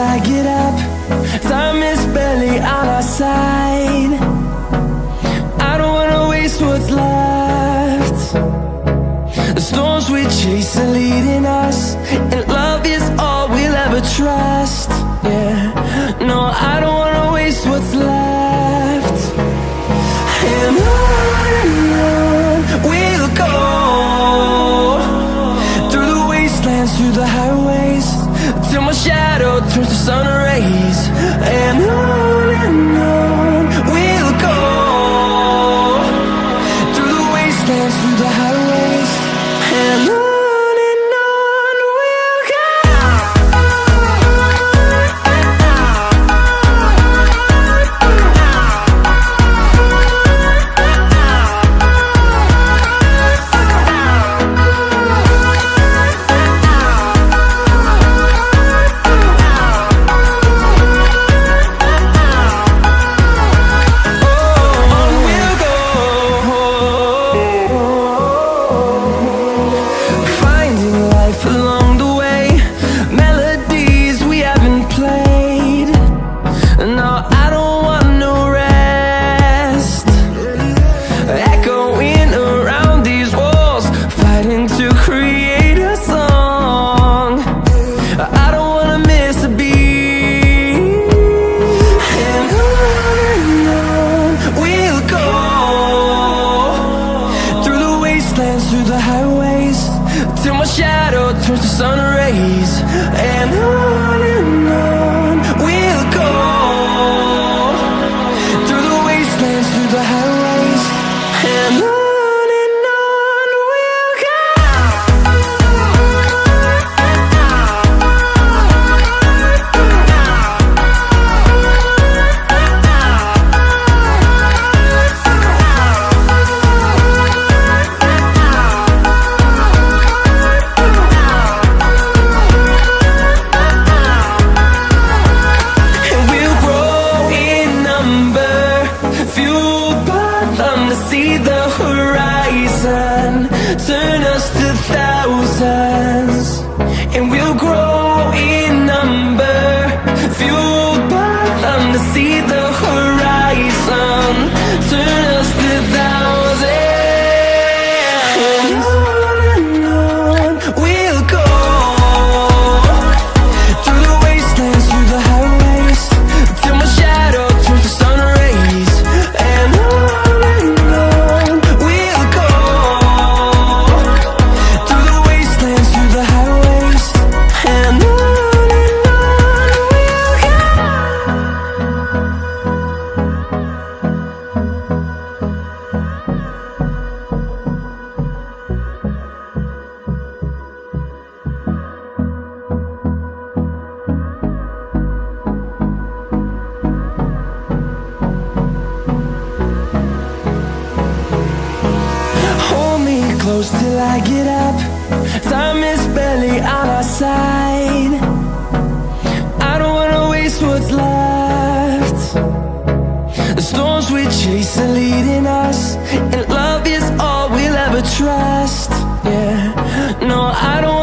I get up. Time is barely on our side. I don't wanna waste what's left. The storms we chase are leading us, and love is all we'll ever trust. Yeah, no, I don't wanna waste what's left. And on we'll go, through the wastelands, through the highways, till my shadow turns to sun rays. And on we'll go, through the wastelands, through the highways, and on we'll go. Through the highways, till my shadow turns to sun rays. And on we'll go, through the wastelands, through the highways, and on we'll go. See the horizon, turn us to thousands, and we'll grow in number, fueled by them. To see the horizon, turn us to thousands, and on we'll go, through the wastelands, through the highways, till my shadow turns to sun rays. And close till I get up. Time is barely on our side. I don't wanna waste what's left. The storms we chase are leading us, and love is all we'll ever trust. Yeah, no, I don't